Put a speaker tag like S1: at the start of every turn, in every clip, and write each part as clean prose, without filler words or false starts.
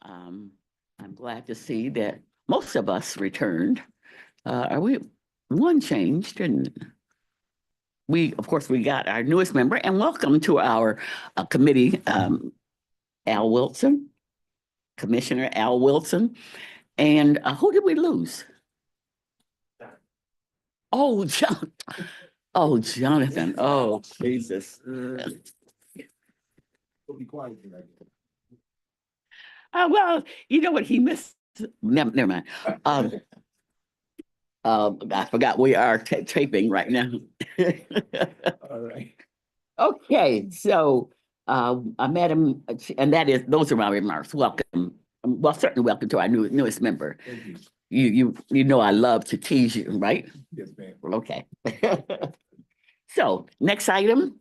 S1: I'm glad to see that most of us returned. One changed, and of course, we got our newest member, and welcome to our committee, Al Wilson, Commissioner Al Wilson. And who did we lose? Oh, Jonathan. Oh, Jesus.
S2: We'll be quiet.
S1: Well, you know what he missed? Never mind. I forgot we are taping right now.
S2: All right.
S1: Okay, so Madam, and those are my remarks. Welcome. Well, certainly welcome to our newest member.
S2: Thank you.
S1: You know I love to tease you, right?
S2: Yes, ma'am.
S1: Okay. So next item.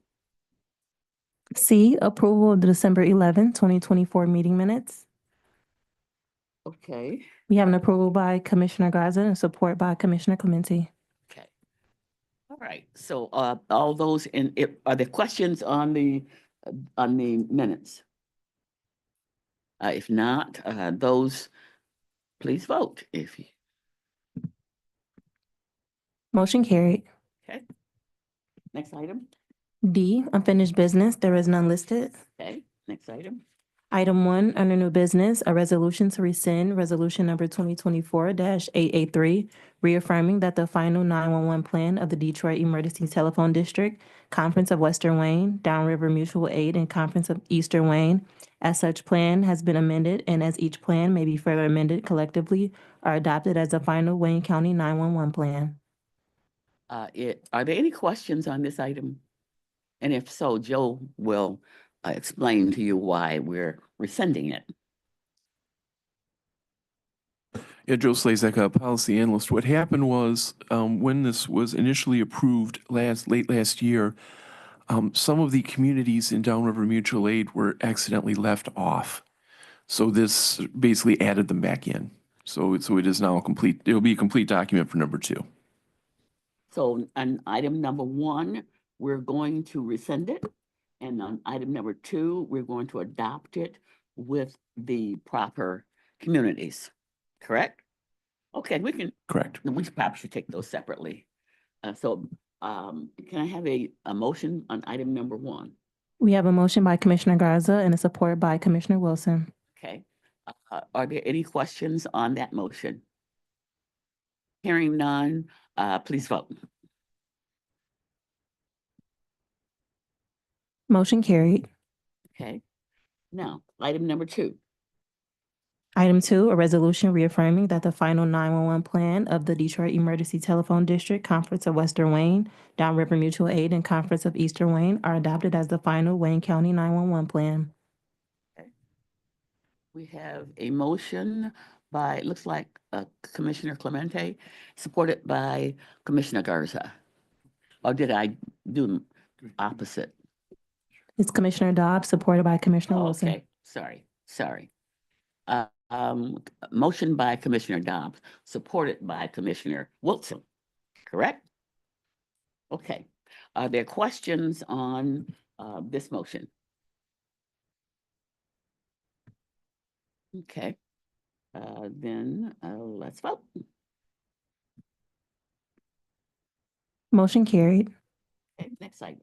S3: C, approval of the December 11, 2024 meeting minutes.
S1: Okay.
S3: We have an approval by Commissioner Garza and support by Commissioner Clemente.
S1: Okay. All right. So all those are there questions on the minutes? If not, those please vote. If you
S3: Motion carried.
S1: okay. Next item.
S3: D, unfinished business. There is none listed.
S1: Okay. Next item.
S3: Item 1, under new business, a resolution to rescind resolution number 2024-883, reaffirming that the final 911 plan of the Detroit Emergency Telephone District, Conference of Western Wayne, Downriver Mutual Aid, and Conference of Eastern Wayne, as such plan has been amended, and as each plan may be further amended collectively, are adopted as a final Wayne County 911 plan.
S1: Are there any questions on this item? And if so, Joe will explain to you why we're rescinding it.
S4: Yeah, Joe Slazak, policy analyst. What happened was when this was initially approved late last year, some of the communities in Downriver Mutual Aid were accidentally left off. So this basically added them back in. So it is now a complete, it'll be a complete document for number 2.
S1: So on item number 1, we're going to rescind it. And on item number 2, we're going to adopt it with the proper communities, correct? Okay,
S4: Correct.
S1: we perhaps should take those separately. Can I have a motion on item number 1?
S3: We have a motion by Commissioner Garza and a support by Commissioner Wilson.
S1: Okay. Are there any questions on that motion? Hearing none, please vote.
S3: Motion carried.
S1: Okay. Now, item number 2.
S3: Item 2, a resolution reaffirming that the final 911 plan of the Detroit Emergency Telephone District, Conference of Western Wayne, Downriver Mutual Aid, and Conference of Eastern Wayne are adopted as the final Wayne County 911 plan.
S1: Okay. We have a motion by, it looks like Commissioner Clemente, supported by Commissioner Garza. Or did I do opposite?
S3: It's Commissioner Dobbs, supported by Commissioner Wilson.
S1: Okay, sorry. Motion by Commissioner Dobbs, supported by Commissioner Wilson, correct? Okay. Are there questions on this motion? Okay. Then let's vote.
S3: Motion carried.
S1: Okay, next item.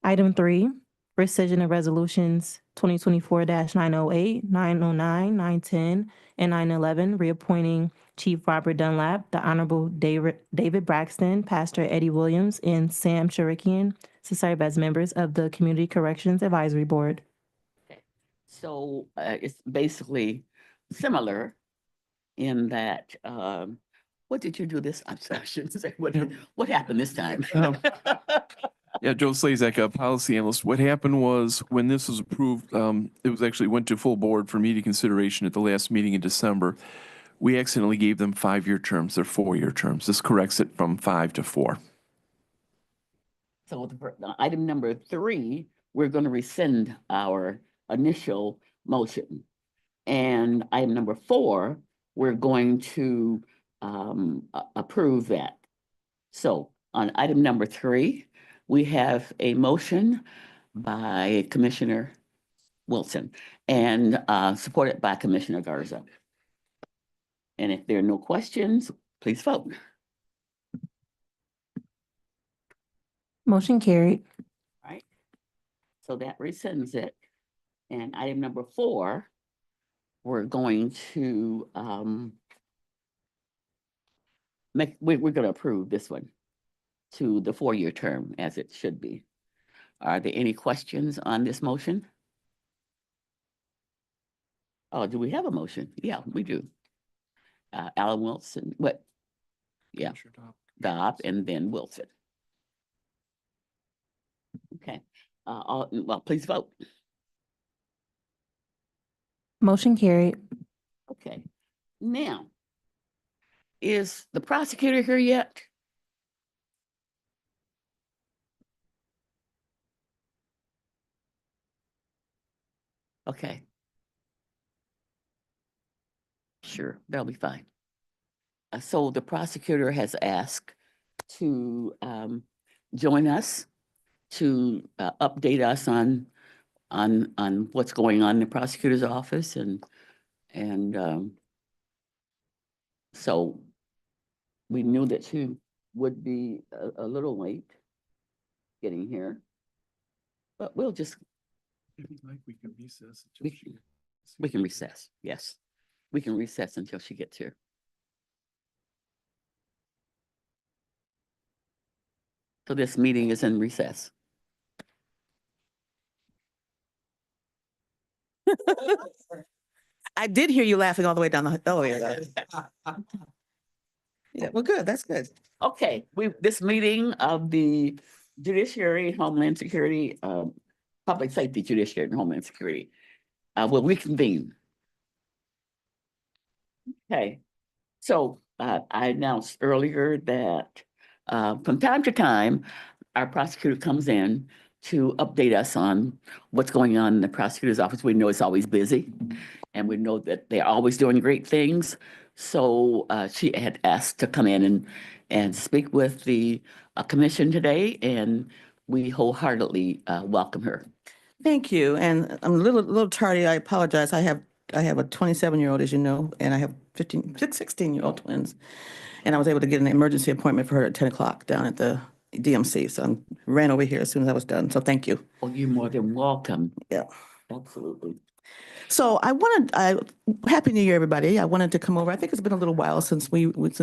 S3: Item 3, rescission of resolutions 2024-908, 909, 910, and 911, reappointing Chief Robert Dunlap, the Honorable David Braxton, Pastor Eddie Williams, and Sam Shurikian to serve as members of the Community Corrections Advisory Board.
S1: Okay. So it's basically similar in that, what did you do this? I'm sorry, I shouldn't say what happened this time?
S4: Yeah, Joe Slazak, policy analyst. What happened was when this was approved, it was actually went to full board for immediate consideration at the last meeting in December. We accidentally gave them 5-year terms. They're 4-year terms. This corrects it from 5 to 4.
S1: So item number 3, we're going to rescind our initial motion. And item number 4, we're going to approve that. So on item number 3, we have a motion by Commissioner Wilson, and supported by Commissioner Garza. And if there are no questions, please vote.
S3: Motion carried.
S1: Right. So that rescinds it. And item number 4, we're going to we're going to approve this one to the 4-year term as it should be. Are there any questions on this motion? Oh, do we have a motion? Yeah, we do. Alan Wilson, what? Yeah, Dobb and then Wilson. Okay, well, please vote.
S3: Motion carried.
S1: Okay, now, is the prosecutor here yet? Okay. Sure, that'll be fine. So the prosecutor has asked to join us to update us on what's going on in the prosecutor's office, and so we knew that she would be a little late getting here, but we'll just
S4: If you'd like, we can recess.
S1: we can recess. Yes, we can recess until she gets here. So this meeting is in recess.
S5: I did hear you laughing all the way down the elevator. Yeah, well, good. That's good.
S1: Okay, this meeting of the Judiciary, Homeland Security, Public Safety Judiciary and Homeland Security will reconvene. Okay, so I announced earlier that from time to time, our prosecutor comes in to update us on what's going on in the prosecutor's office. We know it's always busy, and we know that they're always doing great things. So she had asked to come in and speak with the commission today, and we wholeheartedly welcome her.
S5: Thank you. And I'm a little tardy. I apologize. I have a 27-year-old, as you know, and I have 16-year-old twins. And I was able to get an emergency appointment for her at 10 o'clock down at the DMC. So I ran over here as soon as I was done. So thank you.
S1: Oh, you're more than welcome.
S5: Yeah.
S1: Absolutely.
S5: So Happy New Year, everybody. I wanted to come over. I think it's been a little while since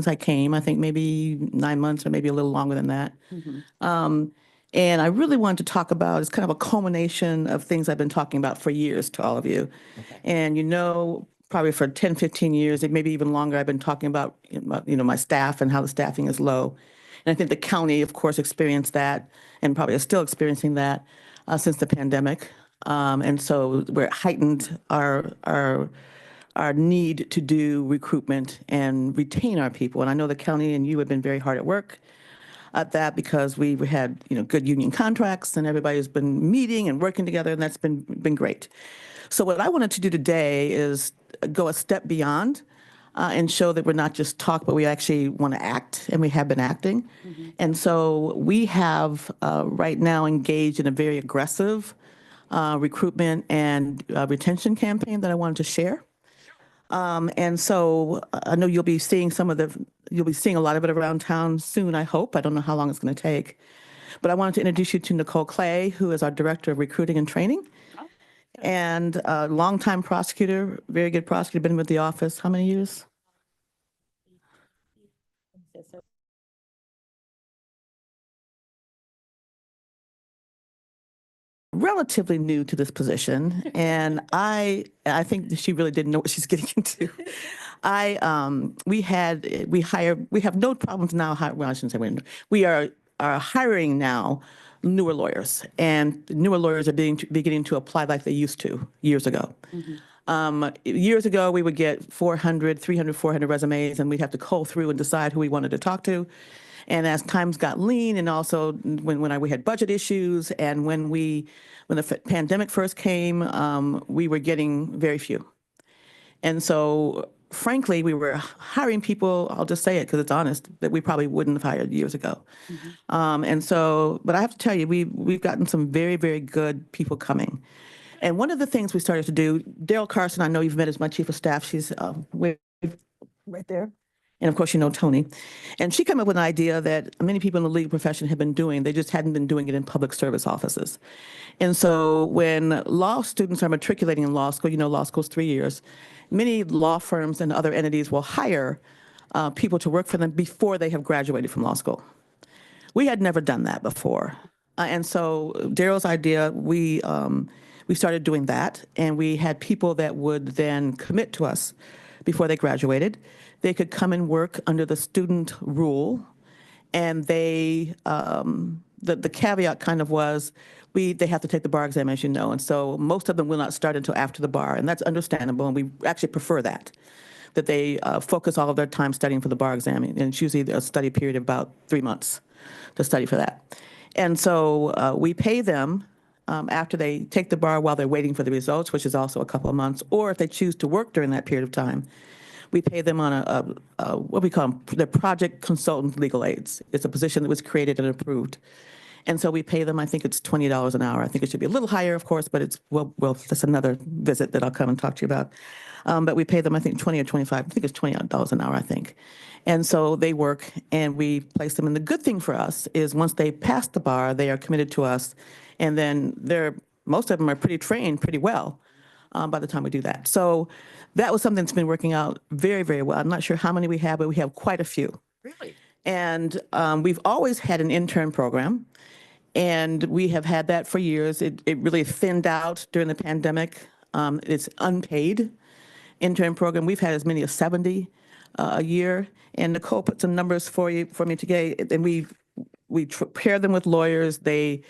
S5: I came. I think maybe 9 months or maybe a little longer than that.
S1: Mhm.
S5: And I really wanted to talk about, it's kind of a culmination of things I've been talking about for years to all of you.
S1: Okay.
S5: And probably for 10, 15 years, maybe even longer, I've been talking about, my staff and how the staffing is low. And I think the county, of course, experienced that and probably is still experiencing that since the pandemic. And so we're heightened our need to do recruitment and retain our people. And I know the county and you have been very hard at work at that because we had, good union contracts and everybody's been meeting and working together, and that's been great. So what I wanted to do today is go a step beyond and show that we're not just talk, but we actually want to act, and we have been acting.
S1: Mm-hmm.
S5: And so we have right now engaged in a very aggressive recruitment and retention campaign that I wanted to share. And so I know you'll be seeing a lot of it around town soon, I hope. I don't know how long it's going to take. But I wanted to introduce you to Nicole Clay, who is our Director of Recruiting and Training. And a longtime prosecutor, very good prosecutor, been with the office, how many years? Relatively new to this position, and I think that she really didn't know what she's getting into. We have no problems now. Well, I shouldn't say we are hiring now newer lawyers, and newer lawyers are beginning to apply like they used to years ago.
S1: Mm-hmm.
S5: Years ago, we would get 300, 400 resumes, and we'd have to cull through and decide who we wanted to talk to. And as times got lean, and also when we had budget issues, and when the pandemic first came, we were getting very few. And so, frankly, we were hiring people, I'll just say it because it's honest, that we probably wouldn't have hired years ago.
S1: Mm-hmm.
S5: And so, but I have to tell you, we've gotten some very, very good people coming. And one of the things we started to do, Daryl Carson, I know you've met as my chief of staff. She's right there. And of course, you know Tony. And she came up with an idea that many people in the legal profession have been doing. They just hadn't been doing it in public service offices. And so when law students are matriculating in law school, you know, law school's 3 years, many law firms and other entities will hire people to work for them before they have graduated from law school. We had never done that before. And so Daryl's idea, we started doing that, and we had people that would then commit to us before they graduated. They could come and work under the student rule, and they, the caveat kind of was, they have to take the bar exam, as you know, and so most of them will not start until after the bar, and that's understandable, and we actually prefer that they focus all of their time studying for the bar exam, and it's usually a study period of about 3 months to study for that. And so we pay them after they take the bar while they're waiting for the results, which is also a couple of months, or if they choose to work during that period of time, we pay them on what we call them, the project consultant legal aids. It's a position that was created and approved. And so we pay them, I think it's $20 an hour. I think it should be a little higher, of course, but it's, well, that's another visit that I'll come and talk to you about. But we pay them, I think, 20 or 25, I think it's $20 an hour, I think. And so they work, and we place them. And the good thing for us is once they pass the bar, they are committed to us, and then most of them are pretty trained pretty well by the time we do that. So that was something that's been working out very, very well. I'm not sure how many we have, but we have quite a few.
S1: Really?
S5: And we've always had an intern program, and we have had that for years. It really thinned out during the pandemic. It's unpaid intern program. We've had as many as 70 a year. And Nicole put some numbers for me today, and we pair them with lawyers. They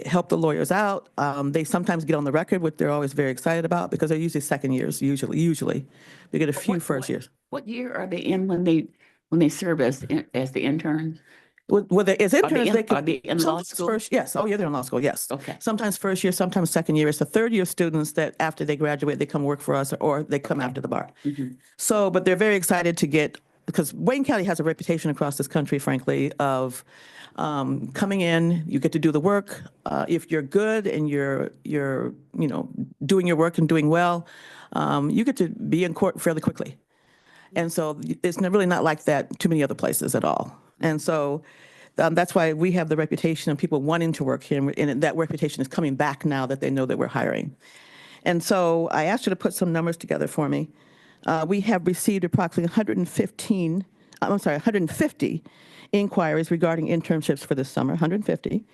S5: help the lawyers out. They sometimes get on the record, which they're always very excited about, because they're usually second years. Usually, we get a few first years.
S1: What year are they in when they serve as the interns?
S5: Well, as interns,
S1: Are they in law
S5: sometimes
S1: school?
S5: first, yes. Oh, yeah, they're in law school, yes.
S1: Okay.
S5: Sometimes first year, sometimes second year. It's the third year students that after they graduate, they come work for us, or they come after the bar. So, but they're very excited to get, because Wayne County has a reputation across this country, frankly, of coming in, you get to do the work. If you're good and you're doing your work and doing well, you get to be in court fairly quickly. And so it's really not like that too many other places at all. And so that's why we have the reputation of people wanting to work here, and that reputation is coming back now that they know that we're hiring. And so I asked you to put some numbers together for me. We have received approximately 150 inquiries regarding internships for this summer, 150.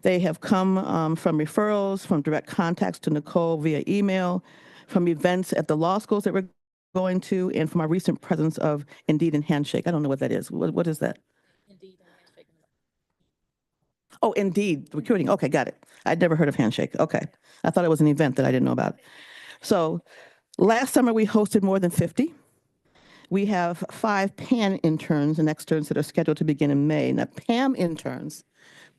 S5: They have come from referrals, from direct contacts to Nicole via email, from events at the law schools that we're going to, and from our recent presence of Indeed and Handshake. I don't know what that is. What is that? Oh, Indeed, recruiting. Okay, got it. I'd never heard of Handshake. Okay. I thought it was an event that I didn't know about. So last summer, we hosted more than 50. We have 5 PAN interns and externs that are scheduled to begin in May. Now, PAM interns,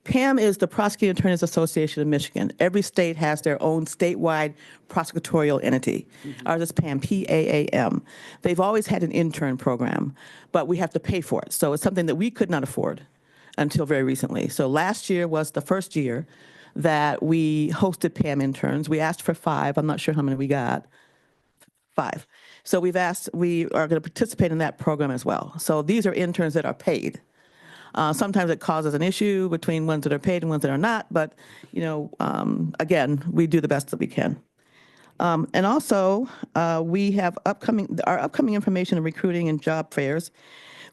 S5: PAM is the Prosecuting Attorneys Association of Michigan. Every state has their own statewide prosecutorial entity. Ours is PAM, P-A-A-M. They've always had an intern program, but we have to pay for it. So it's something that we could not afford until very recently. So last year was the first year that we hosted PAM interns. We asked for 5. I'm not sure how many we got. 5. So we are going to participate in that program as well. So these are interns that are paid. Sometimes it causes an issue between ones that are paid and ones that are not, but again, we do the best that we can. And also, we have our upcoming information and recruiting and job fairs.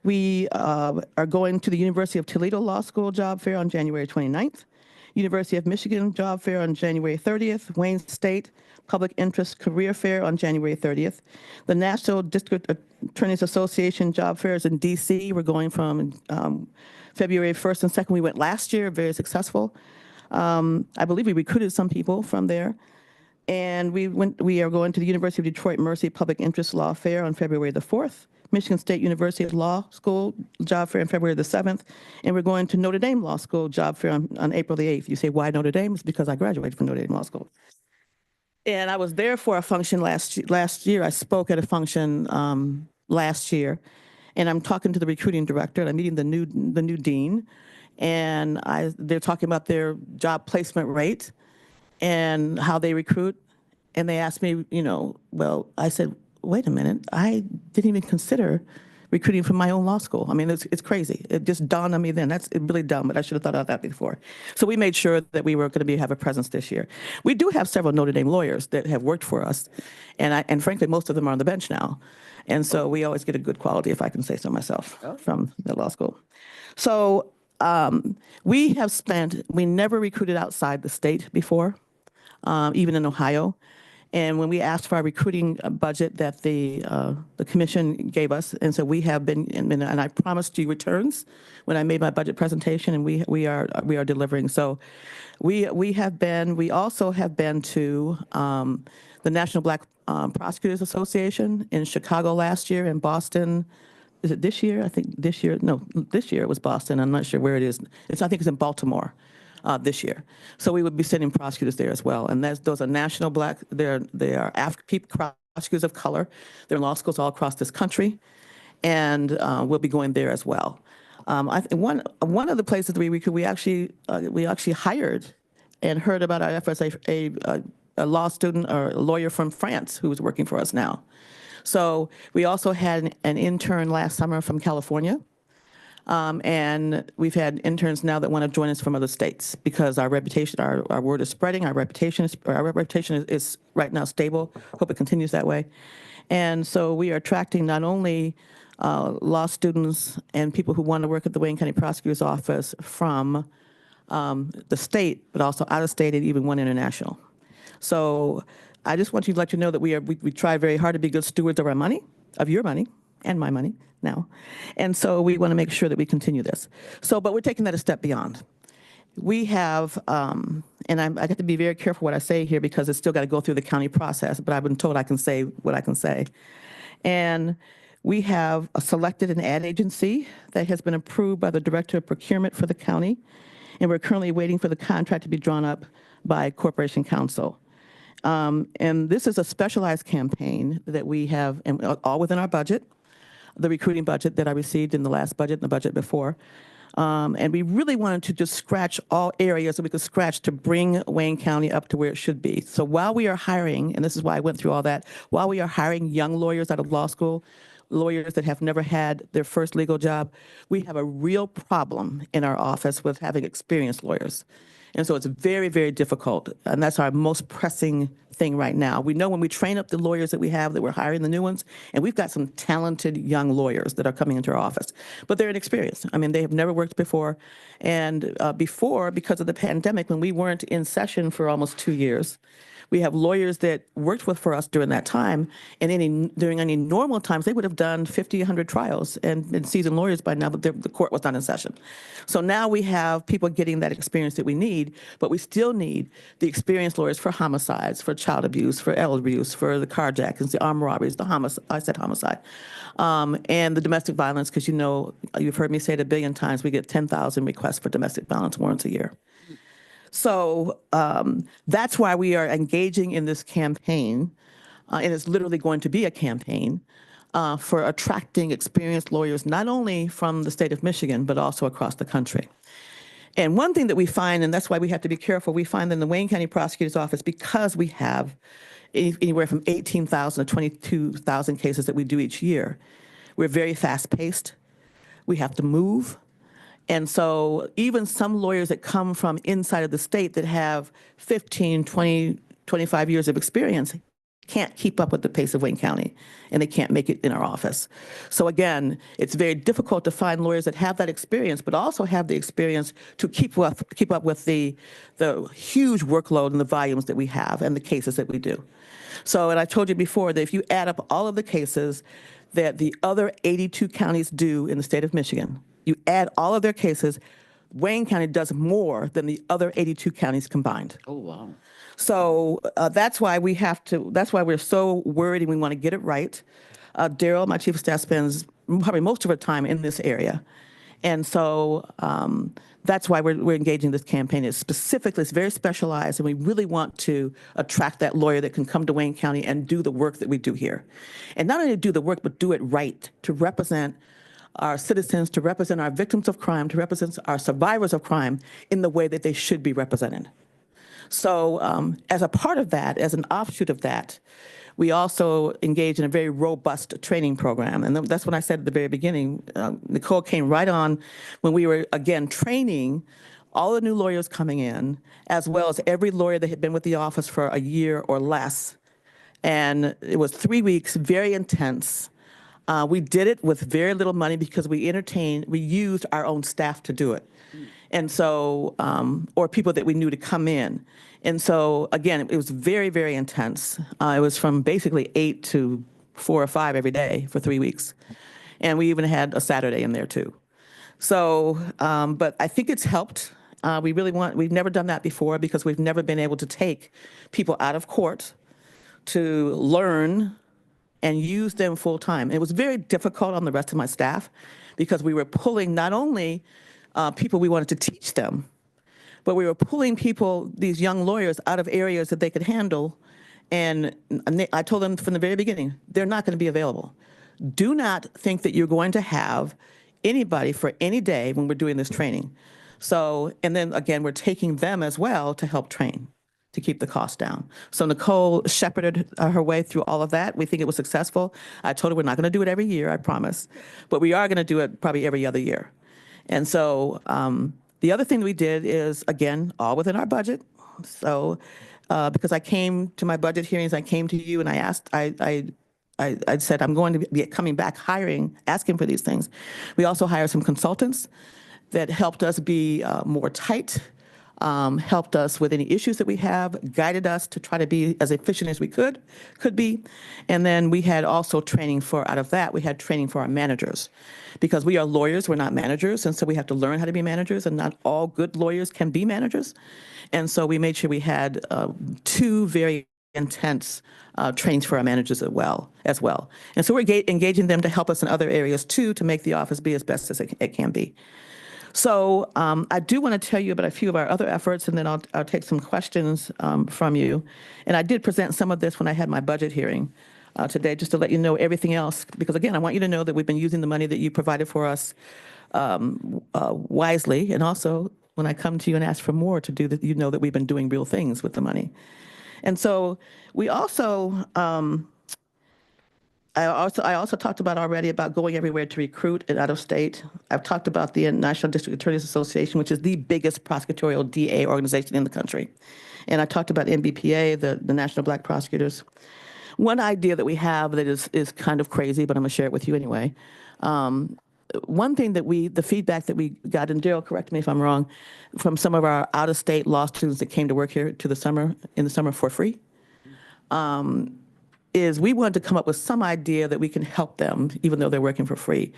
S5: We are going to the University of Toledo Law School Job Fair on January 29th, University of Michigan Job Fair on January 30th, Wayne State Public Interest Career Fair on January 30th. The National District Attorneys Association Job Fairs in D.C. We're going from February 1st and 2nd. We went last year, very successful. I believe we recruited some people from there. And we are going to the University of Detroit Mercy Public Interest Law Fair on February the 4th. Michigan State University Law School Job Fair on February the 7th, and we're going to Notre Dame Law School Job Fair on April the 8th. You say, why Notre Dame? It's because I graduated from Notre Dame Law School. And I was there for a function last year. I spoke at a function last year, and I'm talking to the recruiting director, and I'm meeting the new dean, and they're talking about their job placement rate. and how they recruit. And they asked me, well, I said, wait a minute, I didn't even consider recruiting from my own law school. I mean, it's crazy. It just dawned on me then. That's really dumb, but I should have thought of that before. So we made sure that we were going to have a presence this year. We do have several Notre Dame lawyers that have worked for us, and frankly, most of them are on the bench now. And so we always get a good quality, if I can say so myself, from the law school. So we never recruited outside the state before, even in Ohio. And when we asked for our recruiting budget that the commission gave us, and so we have been, and I promised you returns when I made my budget presentation, and we are delivering. So we also have been to the National Black Prosecutors Association in Chicago last year, in Boston. Is it this year? I think this year. No, this year it was Boston. I'm not sure where it is. I think it's in Baltimore. This year. So we would be sending prosecutors there as well. And those are national black, they are prosecutors of color. They're in law schools all across this country. And we'll be going there as well. I think one of the places we actually hired and heard about our efforts a law student or a lawyer from France who was working for us now. So we also had an intern last summer from California. And we've had interns now that want to join us from other states because our reputation, our word is spreading. Our reputation is right now stable. Hope it continues that way. And so we are attracting not only law students and people who want to work at the Wayne County Prosecutor's Office from the state, but also out of state and even one international. So I just want you to let you know that we try very hard to be good stewards of our money, of your money, and my money now. And so we want to make sure that we continue this. So, but we're taking that a step beyond. We have, and I have to be very careful what I say here because it's still got to go through the county process, but I've been told I can say what I can say. And we have selected an ad agency that has been approved by the Director of Procurement for the county, and we're currently waiting for the contract to be drawn up by Corporation Counsel. And this is a specialized campaign that we have, and all within our budget, the recruiting budget that I received in the last budget and the budget before. And we really wanted to just scratch all areas that we could scratch to bring Wayne County up to where it should be. So while we are hiring, and this is why I went through all that, while we are hiring young lawyers out of law school, lawyers that have never had their first legal job, we have a real problem in our office with having experienced lawyers. And so it's very, very difficult. And that's our most pressing thing right now. We know when we train up the lawyers that we have that we're hiring the new ones, and we've got some talented young lawyers that are coming into our office, but they're inexperienced. I mean, they have never worked before. And before, because of the pandemic, when we weren't in session for almost 2 years, we have lawyers that worked for us during that time, and during any normal times, they would have done 50, 100 trials and been seasoned lawyers by now, but the court was not in session. So now we have people getting that experience that we need, but we still need the experienced lawyers for homicides, for child abuse, for elder abuse, for the carjackings, the armed robberies, the homicide, and the domestic violence, because you've heard me say it a billion times, we get 10,000 requests for domestic violence warrants a year. So that's why we are engaging in this campaign, and it's literally going to be a campaign for attracting experienced lawyers, not only from the state of Michigan, but also across the country. And one thing that we find, and that's why we have to be careful, we find in the Wayne County Prosecutor's Office, because we have anywhere from 18,000 to 22,000 cases that we do each year, we're very fast-paced. We have to move. And so even some lawyers that come from inside of the state that have 15, 20, 25 years of experience can't keep up with the pace of Wayne County, and they can't make it in our office. So again, it's very difficult to find lawyers that have that experience, but also have the experience to keep up with the huge workload and the volumes that we have and the cases that we do. So, and I told you before that if you add up all of the cases that the other 82 counties do in the state of Michigan, you add all of their cases, Wayne County does more than the other 82 counties combined.
S1: Oh, wow.
S5: So that's why that's why we're so worried and we want to get it right. Daryl, my chief of staff, spends probably most of her time in this area. And so that's why we're engaging this campaign. It's very specialized, and we really want to attract that lawyer that can come to Wayne County and do the work that we do here. And not only do the work, but do it right, to represent our citizens, to represent our victims of crime, to represent our survivors of crime in the way that they should be represented. So as a part of that, as an offshoot of that, we also engage in a very robust training program. And that's what I said at the very beginning. Nicole came right on when we were, again, training all the new lawyers coming in, as well as every lawyer that had been with the office for a year or less. And it was 3 weeks, very intense. We did it with very little money because we used our own staff to do it. And so, or people that we knew to come in. And so, again, it was very, very intense. It was from basically 8 to 4 or 5 every day for 3 weeks. And we even had a Saturday in there too. So, but I think it's helped. We've never done that before because we've never been able to take people out of court to learn and use them full time. It was very difficult on the rest of my staff because we were pulling not only people we wanted to teach them, but we were pulling people, these young lawyers, out of areas that they could handle. And I told them from the very beginning, they're not going to be available. Do not think that you're going to have anybody for any day when we're doing this training. So, and then again, we're taking them as well to help train, to keep the cost down. So Nicole shepherded her way through all of that. We think it was successful. I told her we're not going to do it every year, I promise, but we are going to do it probably every other year. And so the other thing we did is, again, all within our budget. So because I came to my budget hearings, I came to you and I asked, I said, I'm going to be coming back asking for these things. We also hired some consultants that helped us be more tight, helped us with any issues that we have, guided us to try to be as efficient as we could be. And then we had also training out of that, we had training for our managers. Because we are lawyers, we're not managers, and so we have to learn how to be managers, and not all good lawyers can be managers. And so we made sure we had 2 very intense trainings for our managers as well. And so we're engaging them to help us in other areas too, to make the office be as best as it can be. So I do want to tell you about a few of our other efforts, and then I'll take some questions from you. And I did present some of this when I had my budget hearing today, just to let you know everything else. Because again, I want you to know that we've been using the money that you provided for us wisely. And also, when I come to you and ask for more to do that, you know that we've been doing real things with the money. And so we also, I also talked about going everywhere to recruit and out of state. I've talked about the National District Attorneys Association, which is the biggest prosecutorial DA organization in the country. And I talked about NBPA, the National Black Prosecutors. One idea that we have that is kind of crazy, but I'm going to share it with you anyway. One thing that the feedback that we got, and Daryl, correct me if I'm wrong, from some of our out-of-state law students that came to work here in the summer for free, is we wanted to come up with some idea that we can help them, even though they're working for free,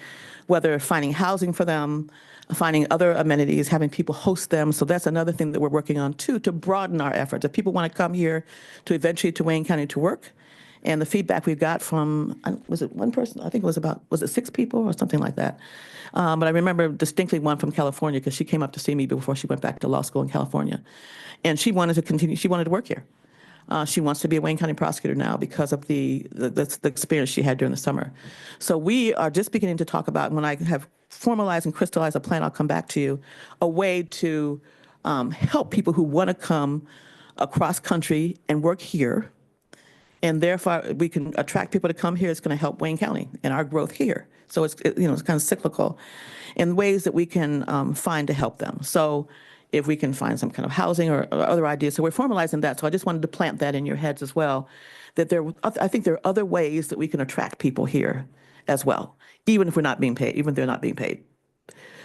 S5: whether finding housing for them, finding other amenities, having people host them. So that's another thing that we're working on too, to broaden our efforts. If people want to come here to eventually to Wayne County to work, and the feedback we got from, was it one person? I think it was it 6 people or something like that? But I remember distinctly one from California, because she came up to see me before she went back to law school in California. And she wanted to continue, she wanted to work here. She wants to be a Wayne County prosecutor now because of the experience she had during the summer. So we are just beginning to talk about, when I have formalized and crystallized a plan, I'll come back to you, a way to help people who want to come across country and work here. And therefore, we can attract people to come here. It's going to help Wayne County and our growth here. So it's kind of cyclical in ways that we can find to help them. So if we can find some kind of housing or other ideas. So we're formalizing that. So I just wanted to plant that in your heads as well, that I think there are other ways that we can attract people here as well, even if we're not being paid, even if they're not being paid.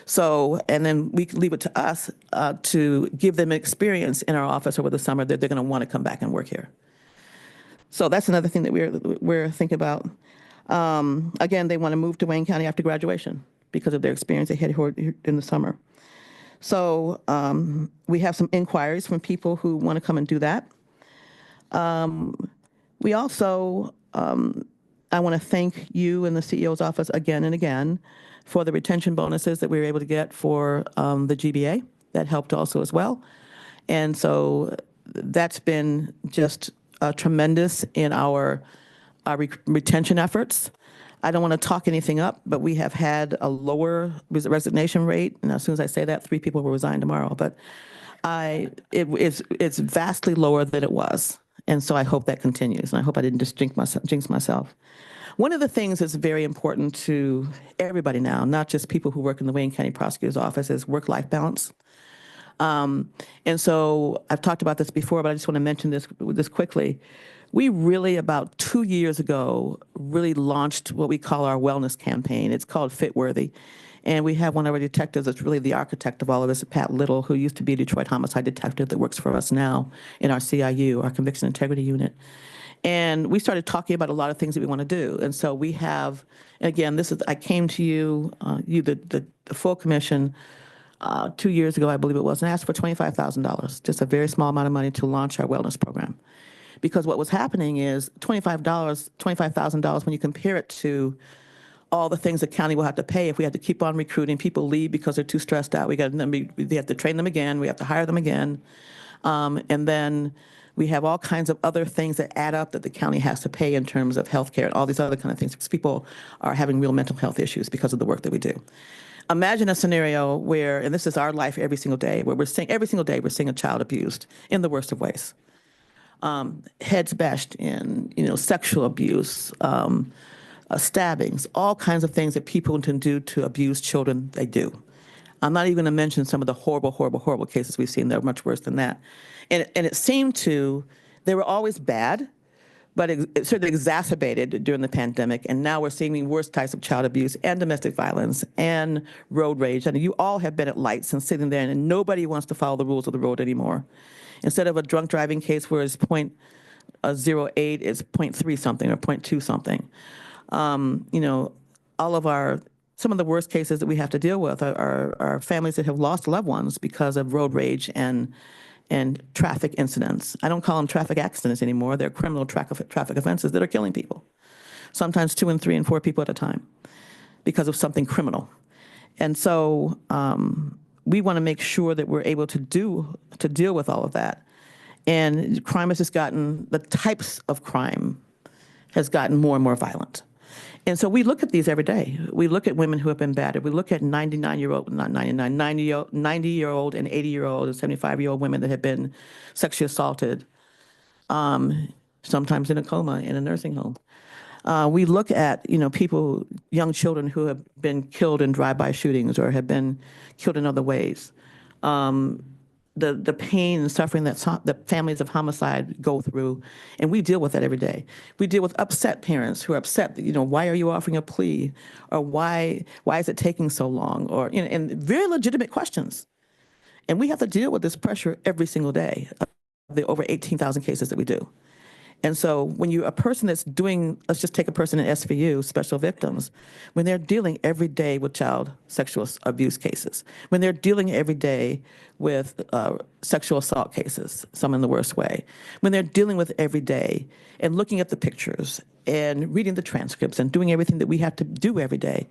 S5: So, and then we can leave it to us to give them an experience in our office over the summer that they're going to want to come back and work here. So that's another thing that we're thinking about. Again, they want to move to Wayne County after graduation because of their experience they had here in the summer. So we have some inquiries from people who want to come and do that. We also, I want to thank you and the CEO's office again and again for the retention bonuses that we were able to get for the GBA. That helped also as well. And so that's been just tremendous in our retention efforts. I don't want to talk anything up, but we have had a lower resignation rate. And as soon as I say that, 3 people will resign tomorrow. But it's vastly lower than it was. And so I hope that continues. And I hope I didn't just jinx myself. One of the things that's very important to everybody now, not just people who work in the Wayne County Prosecutor's Office, is work-life balance. And so I've talked about this before, but I just want to mention this quickly. We really, about 2 years ago, really launched what we call our wellness campaign. It's called Fitworthy. And we have one of our detectives that's really the architect of all of this, Pat Little, who used to be a Detroit homicide detective that works for us now in our CIU, our Conviction Integrity Unit. And we started talking about a lot of things that we want to do. And so we have, and again, I came to you, the full commission, 2 years ago, I believe it was, and asked for $25,000, just a very small amount of money to launch our wellness program. Because what was happening is $25,000, when you compare it to all the things the county will have to pay if we have to keep on recruiting, people leave because they're too stressed out. We have to train them again. We have to hire them again. And then we have all kinds of other things that add up that the county has to pay in terms of healthcare and all these other kind of things, because people are having real mental health issues because of the work that we do. Imagine a scenario where, and this is our life every single day, where every single day we're seeing a child abused in the worst of ways. Heads bashed in, sexual abuse, stabbings, all kinds of things that people can do to abuse children, they do. I'm not even going to mention some of the horrible, horrible, horrible cases we've seen that are much worse than that. And it seemed they were always bad, but it certainly exacerbated during the pandemic. And now we're seeing the worst types of child abuse and domestic violence and road rage. And you all have been at lights and sitting there, and nobody wants to follow the rules of the road anymore. Instead of a drunk driving case where it's 0.08, it's 0.3 something or 0.2 something. Some of the worst cases that we have to deal with are families that have lost loved ones because of road rage and traffic incidents. I don't call them traffic accidents anymore. They're criminal traffic offenses that are killing people, sometimes 2 and 3 and 4 people at a time because of something criminal. And so we want to make sure that we're able to deal with all of that. And crime has just the types of crime has gotten more and more violent. And so we look at these every day. We look at women who have been battered. We look at 90-year-old and 80-year-old and 75-year-old women that have been sexually assaulted, sometimes in a coma in a nursing home. We look at, young children who have been killed in drive-by shootings or have been killed in other ways. The pain and suffering that the families of homicide go through, and we deal with that every day. We deal with upset parents who are upset that, why are you offering a plea, or why is it taking so long, or and very legitimate questions. And we have to deal with this pressure every single day of the over 18,000 cases that we do. And so when you're a person that's doing, let's just take a person in SVU, special victims, when they're dealing every day with child sexual abuse cases, when they're dealing every day with sexual assault cases, some in the worst way, when they're dealing with every day and looking at the pictures and reading the transcripts and doing everything that we have to do every day,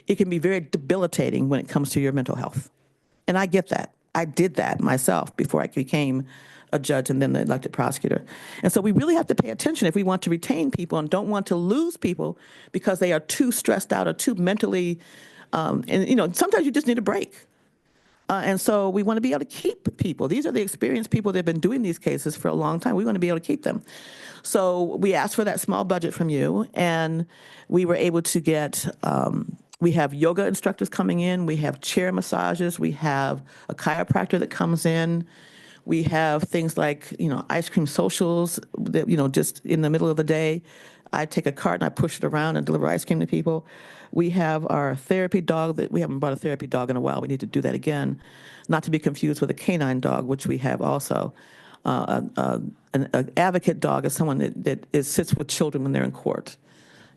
S5: it can be very debilitating when it comes to your mental health. And I get that. I did that myself before I became a judge and then the elected prosecutor. And so we really have to pay attention if we want to retain people and don't want to lose people because they are too stressed out or too mentally, sometimes you just need a break. And so we want to be able to keep people. These are the experienced people that have been doing these cases for a long time. We want to be able to keep them. So we asked for that small budget from you, and we were able to get, we have yoga instructors coming in. We have chair massages. We have a chiropractor that comes in. We have things like, ice cream socials that, just in the middle of the day, I take a cart and I push it around and deliver ice cream to people. We have our therapy dog that we haven't brought a therapy dog in a while. We need to do that again, not to be confused with a canine dog, which we have also. An advocate dog is someone that sits with children when they're in court,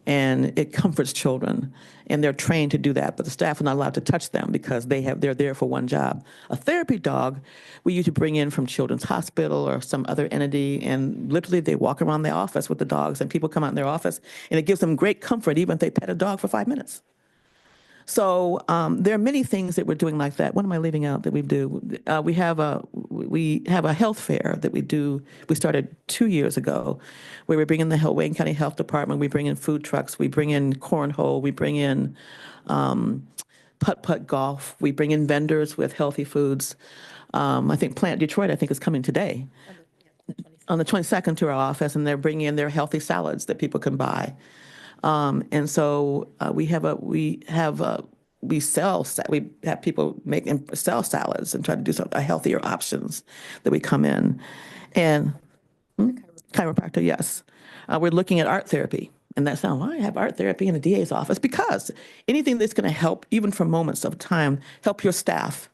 S5: and it comforts children, and they're trained to do that, but the staff are not allowed to touch them because they're there for one job. A therapy dog we usually bring in from Children's Hospital or some other entity, and literally they walk around the office with the dogs, and people come out in their office, and it gives them great comfort even if they pet a dog for 5 minutes. So there are many things that we're doing like that. What am I leaving out that we do? We have a health fair that we do. We started 2 years ago, where we bring in the Wayne County Health Department. We bring in food trucks. We bring in cornhole. We bring in putt-putt golf. We bring in vendors with healthy foods. I think Plant Detroit, I think, is coming today on the 22nd to our office, and they're bringing in their healthy salads that people can buy. And so we have people make and sell salads and try to do some healthier options that we come in. And chiropractor, yes. We're looking at art therapy. And that's now why I have art therapy in the DA's office, because anything that's going to help, even for moments of time, help your staff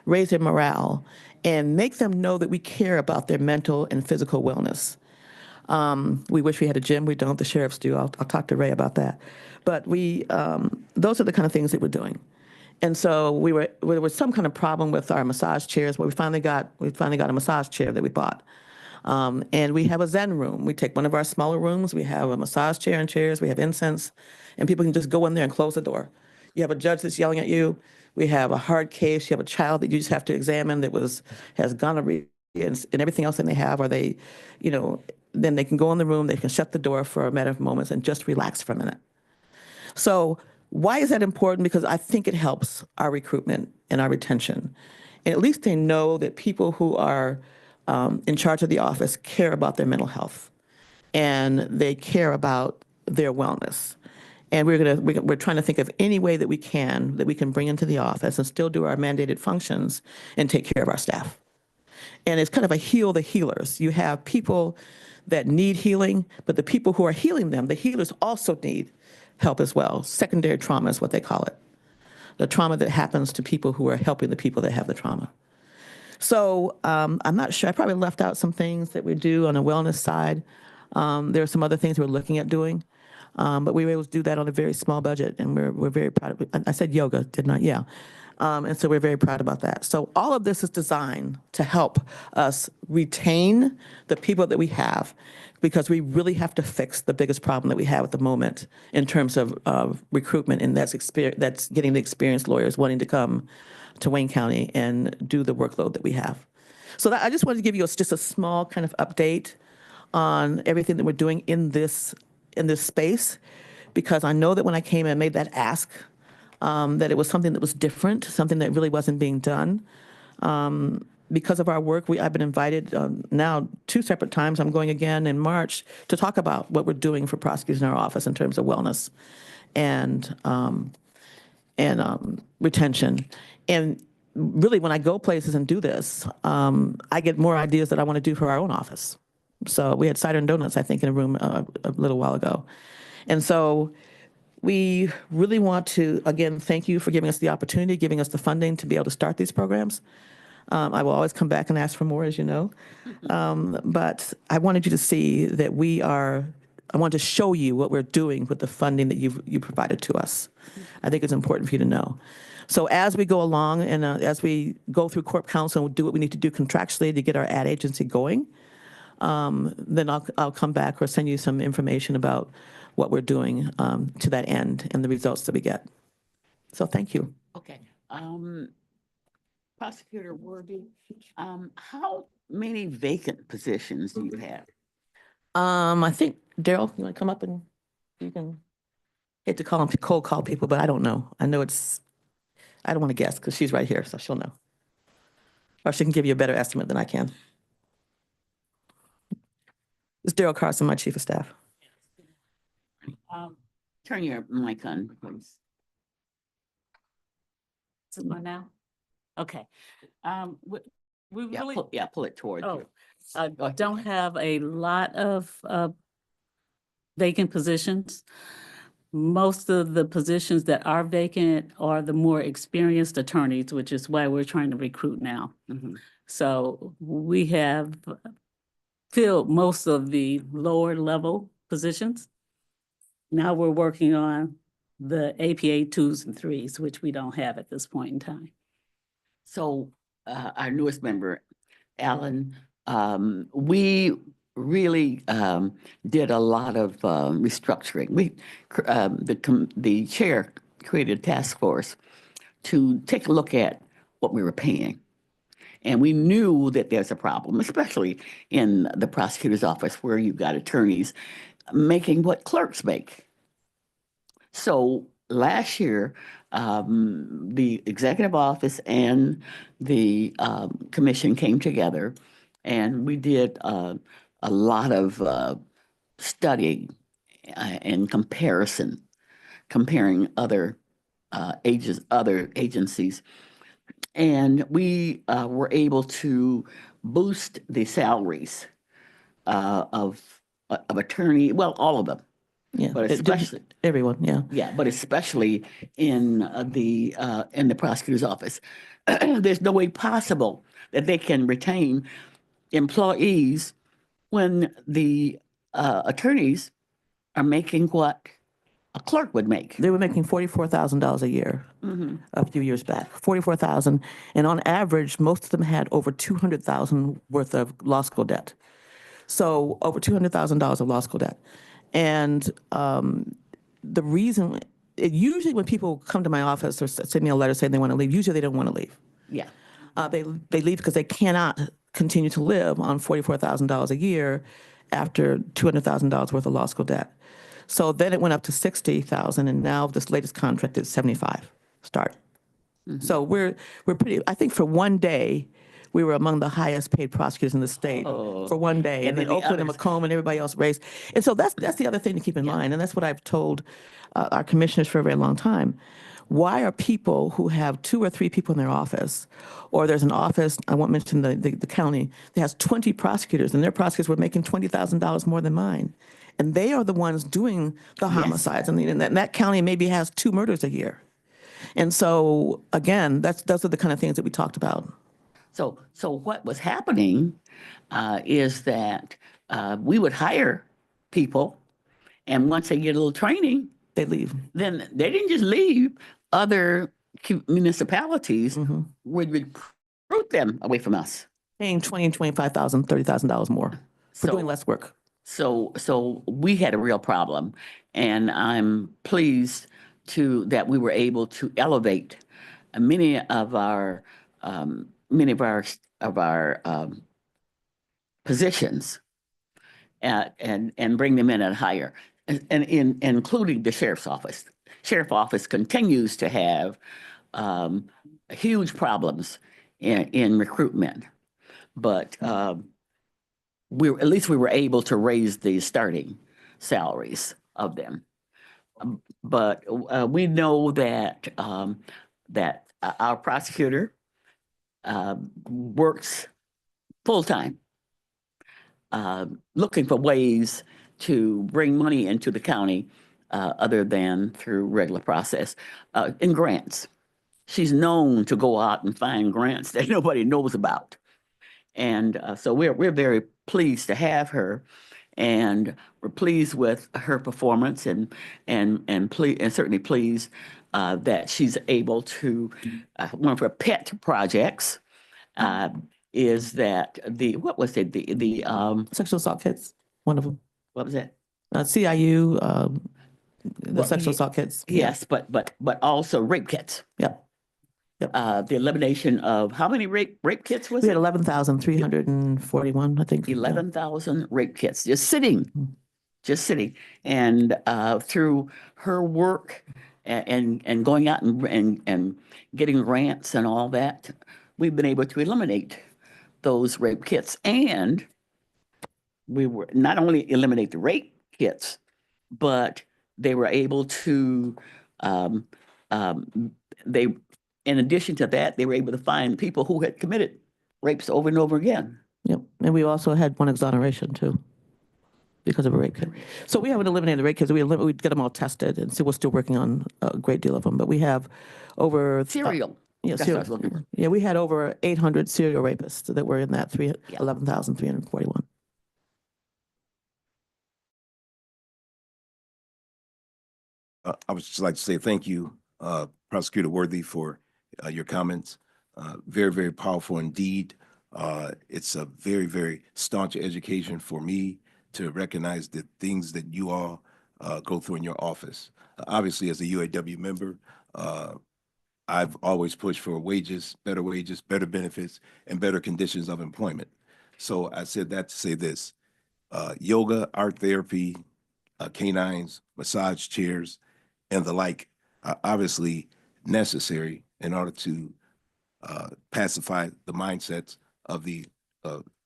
S5: raise their morale and make them know that we care about their mental and physical wellness. We wish we had a gym. We don't. The sheriffs do. I'll talk to Ray about that. But those are the kind of things that we're doing. And so there was some kind of problem with our massage chairs, but we finally got a massage chair that we bought. And we have a Zen room. We take one of our smaller rooms. We have a massage chair and chairs. We have incense, and people can just go in there and close the door. You have a judge that's yelling at you. We have a hard case. You have a child that you just have to examine that has gonorrhea and everything else that they have, or they, then they can go in the room. They can shut the door for a matter of moments and just relax for a minute. So why is that important? Because I think it helps our recruitment and our retention. And at least they know that people who are in charge of the office care about their mental health, and they care about their wellness. And we're trying to think of any way that we can bring into the office and still do our mandated functions and take care of our staff. And it's kind of a heal the healers. You have people that need healing, but the people who are healing them, the healers also need help as well. Secondary trauma is what they call it. The trauma that happens to people who are helping the people that have the trauma. So I'm not sure. I probably left out some things that we do on the wellness side. There are some other things we're looking at doing, but we were able to do that on a very small budget, and we're very proud of it. I said yoga, didn't I? Yeah. And so we're very proud about that. So all of this is designed to help us retain the people that we have, because we really have to fix the biggest problem that we have at the moment in terms of recruitment, and that's getting the experienced lawyers wanting to come to Wayne County and do the workload that we have. So I just wanted to give you just a small kind of update on everything that we're doing in this space, because I know that when I came and made that ask, that it was something that was different, something that really wasn't being done. Because of our work, I've been invited now 2 separate times. I'm going again in March to talk about what we're doing for prosecutors in our office in terms of wellness and retention. And really, when I go places and do this, I get more ideas that I want to do for our own office. So we had cider and donuts, I think, in a room a little while ago. And so we really want to, again, thank you for giving us the opportunity, giving us the funding to be able to start these programs. I will always come back and ask for more, as you know. But I wanted you to see that I want to show you what we're doing with the funding that you provided to us. I think it's important for you to know. So as we go along and as we go through Corp Counsel and do what we need to do contractually to get our ad agency going, then I'll come back or send you some information about what we're doing to that end and the results that we get. So thank you.
S1: Okay. Prosecutor Worthy, how many vacant positions do you have?
S5: I think, Daryl, you want to come up and you can hate to cold call people, but I don't know. I know I don't want to guess because she's right here, so she'll know. Or she can give you a better estimate than I can. It's Daryl Carson, my chief of staff.
S1: Turn your mic on, please.
S6: Is it on now? Okay. We
S1: Yeah,
S6: really
S1: pull it towards you.
S6: don't have a lot of vacant positions. Most of the positions that are vacant are the more experienced attorneys, which is why we're trying to recruit now.
S1: Mhm.
S6: So we have filled most of the lower level positions. Now we're working on the APA 2s and 3s, which we don't have at this point in time.
S1: So our newest member, Alan, we really did a lot of restructuring. The chair created a task force to take a look at what we were paying. And we knew that there's a problem, especially in the prosecutor's office where you've got attorneys making what clerks make. So last year, the executive office and the commission came together and we did a lot of studying and comparison, comparing other other agencies. And we were able to boost the salaries of attorney, well, all of them,
S5: Yeah,
S1: but especially,
S5: everyone, yeah.
S1: yeah, but especially in the prosecutor's office. There's no way possible that they can retain employees when the attorneys are making what a clerk would make.
S5: They were making $44,000 a year a few years back, 44,000. And on average, most of them had over 200,000 worth of law school debt. So over $200,000 of law school debt. And the reason, usually when people come to my office or send me a letter saying they want to leave, usually they don't want to leave.
S1: Yeah.
S5: They leave because they cannot continue to live on $44,000 a year after $200,000 worth of law school debt. So then it went up to 60,000, and now this latest contract is 75 start. So we're pretty. I think for one day, we were among the highest paid prosecutors in the state for one day, and then
S1: the
S5: Oakland and
S1: others-
S5: Macomb and everybody else raised. And so that's the other thing to keep in mind, and that's what I've told our commissioners for a very long time. Why are people who have 2 or 3 people in their office, or there's an office, I won't mention the county, that has 20 prosecutors, and their prosecutors were making $20,000 more than mine. And they are the ones doing the homicides. And that county maybe has 2 murders a year. And so, again, those are the kind of things that we talked about.
S1: So what was happening is that we would hire people, and once they get a little training,
S5: They leave.
S1: then they didn't just leave. Other municipalities would recruit them away from us.
S5: Paying $20,000 and $25,000, $30,000 more for doing less work.
S1: So we had a real problem, and I'm pleased that we were able to elevate many of our positions and bring them in at higher, and including the sheriff's office. Sheriff's office continues to have huge problems in recruitment, but at least we were able to raise the starting salaries of them. But we know that our prosecutor works full-time, looking for ways to bring money into the county other than through regular process in grants. She's known to go out and find grants that nobody knows about. And so we're very pleased to have her, and we're pleased with her performance, and certainly pleased that she's able to. One of her pet projects is that what was it the
S5: Sexual assault kits, one of them.
S1: what was that?
S5: CIU, the
S1: Well,
S5: sexual assault kits.
S1: Yes, but also rape kits.
S5: Yep.
S1: The elimination of how many rape kits was
S5: We
S1: it?
S5: had 11,341, I think.
S1: 11,000 rape kits just sitting. And through her work and going out and getting grants and all that, we've been able to eliminate those rape kits. And we were not only eliminate the rape kits, but they were able to, in addition to that, they were able to find people who had committed rapes over and over again.
S5: Yep. And we also had one exoneration too, because of a rape kit. So we haven't eliminated the rape kits. We get them all tested, and so we're still working on a great deal of them. But we have over
S1: Serial.
S5: Yeah,
S1: That's what I was looking for.
S5: yeah, we had over 800 serial rapists that were in that 11,341.
S2: I would just like to say thank you, Prosecutor Worthy, for your comments. Very, very powerful indeed. It's a very, very staunch education for me to recognize the things that you all go through in your office. Obviously, as a UAW member, I've always pushed for wages, better benefits, and better conditions of employment. So I said that to say this, yoga, art therapy, canines, massage chairs, and the like are obviously necessary in order to pacify the mindsets of the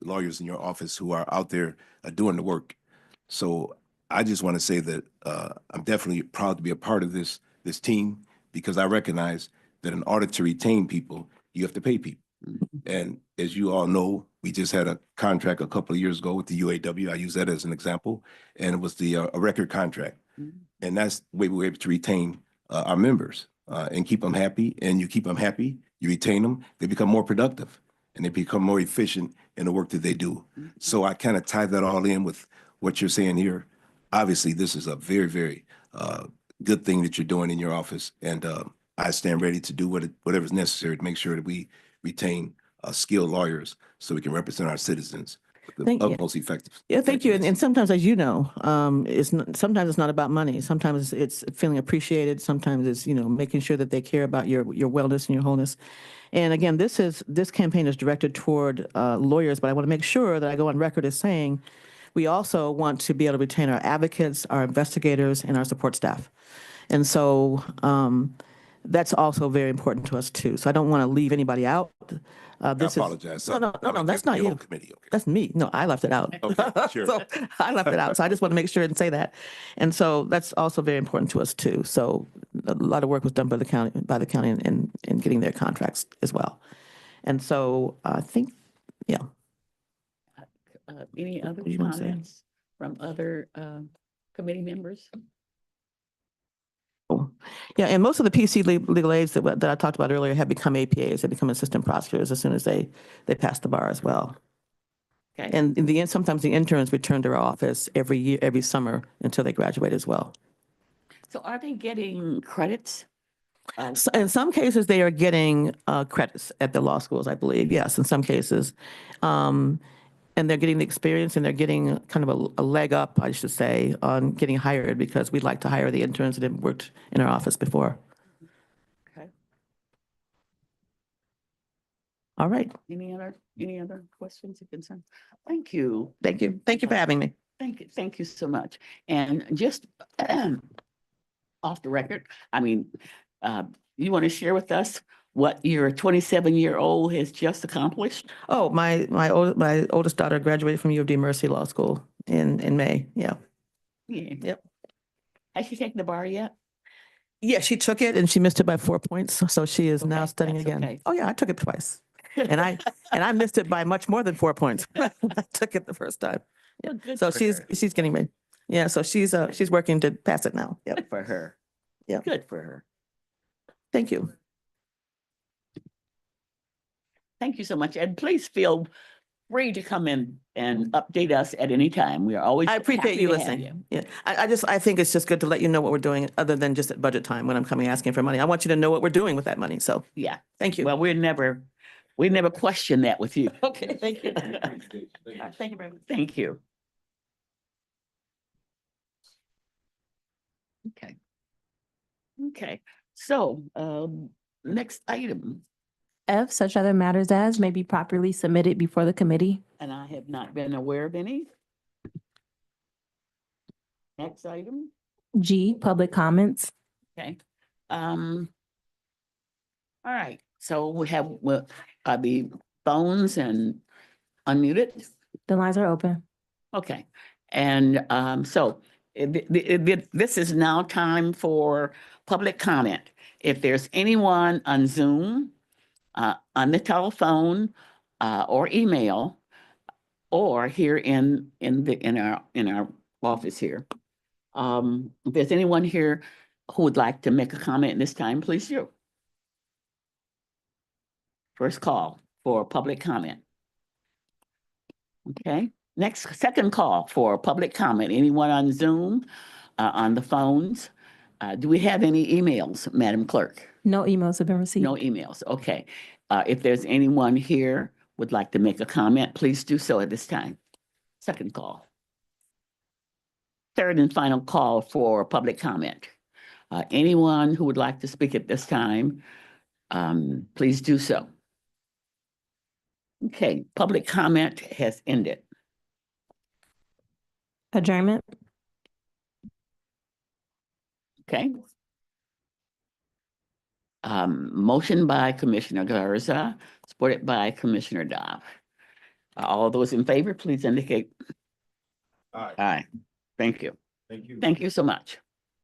S2: lawyers in your office who are out there doing the work. So I just want to say that I'm definitely proud to be a part of this team because I recognize that in order to retain people, you have to pay people. And as you all know, we just had a contract a couple of years ago with the UAW. I use that as an example, and it was a record contract. And that's the way we were able to retain our members and keep them happy. And you keep them happy, you retain them, they become more productive and they become more efficient in the work that they do. So I kind of tie that all in with what you're saying here. Obviously, this is a very, very good thing that you're doing in your office. And I stand ready to do whatever's necessary to make sure that we retain skilled lawyers so we can represent our citizens with
S5: Thank
S2: the
S5: you.
S2: utmost effective.
S5: Yeah, thank you. And sometimes, as you know, sometimes it's not about money. Sometimes it's feeling appreciated. Sometimes it's, making sure that they care about your wellness and your wholeness. And again, this campaign is directed toward lawyers, but I want to make sure that I go on record as saying we also want to be able to retain our advocates, our investigators, and our support staff. And so that's also very important to us too. So I don't want to leave anybody out.
S2: I apologize.
S5: No, that's not
S2: Your whole
S5: you.
S2: committee. Okay.
S5: That's me. No, I left it out.
S2: Okay, sure.
S5: So I left it out. So I just want to make sure and say that. And so that's also very important to us too. So a lot of work was done by the county in getting their contracts as well. And so I think, yeah.
S1: Any other
S5: What do you wanna say?
S1: comments from other committee members?
S5: Yeah, and most of the PC legal aids that I talked about earlier have become APAs. They become assistant prosecutors as soon as they pass the bar as well.
S1: Okay.
S5: And in the end, sometimes the interns return to our office every year, every summer until they graduate as well.
S1: So are they getting credits?
S5: So in some cases, they are getting credits at the law schools, I believe. Yes, in some cases. And they're getting the experience and they're getting kind of a leg up, I should say, on getting hired because we'd like to hire the interns that have worked in our office before.
S1: Okay.
S5: All right.
S1: Any other questions or concerns? Thank you.
S5: Thank you. Thank you for having me.
S1: Thank you so much. And just off the record, I mean, you want to share with us what your 27-year-old has just accomplished?
S5: Oh, my oldest daughter graduated from U of D Mercy Law School in May. Yeah.
S1: Yeah.
S5: Yep.
S1: Has she taken the bar yet?
S5: Yeah, she took it and she missed it by 4 points. So she is now
S1: Okay,
S5: studying
S1: that's
S5: again.
S1: okay.
S5: Oh yeah, I took it twice. And I missed it by much more than 4 points. I took it the first time.
S1: Well, good
S5: So
S1: for
S5: she's
S1: her.
S5: getting ready. Yeah, so she's working to pass it now. Yep.
S1: Good for her.
S5: Yeah.
S1: Good for her.
S5: Thank you.
S1: Thank you so much. And please feel free to come in and update us at any time. We are always
S5: I appreciate
S1: happy
S5: you
S1: to have
S5: listening. Yeah, I think it's just good to let you know what we're doing other than just at budget time when I'm coming asking for money. I want you to know what we're doing with that money. So
S1: Yeah.
S5: thank you.
S1: Well, we never question that with you.
S5: Okay, thank you.
S1: Thank you very much. Thank you. Okay. Okay. So, next item,
S3: F, such other matters as may be properly submitted before the committee.
S1: and I have not been aware of any. Next item,
S3: G, public comments.
S1: okay. All right, so we have, the phones and unmuted.
S3: The lines are open.
S1: Okay, and so this is now time for public comment. If there's anyone on Zoom, on the telephone, or email, or here in our office here. If there's anyone here who would like to make a comment this time, please do. First call for public comment. Okay, second call for public comment. Anyone on Zoom, on the phones? Do we have any emails, Madam Clerk?
S3: No emails have been received.
S1: No emails, okay. If there's anyone here would like to make a comment, please do so at this time. Second call. Third and final call for public comment. Anyone who would like to speak at this time, please do so. Okay, public comment has ended.
S3: Adjournment.
S1: Okay. Motion by Commissioner Garza, supported by Commissioner Dobb. All those in favor, please indicate.
S2: All right,
S1: Aye. Thank you.
S2: thank you.
S1: Thank you so much.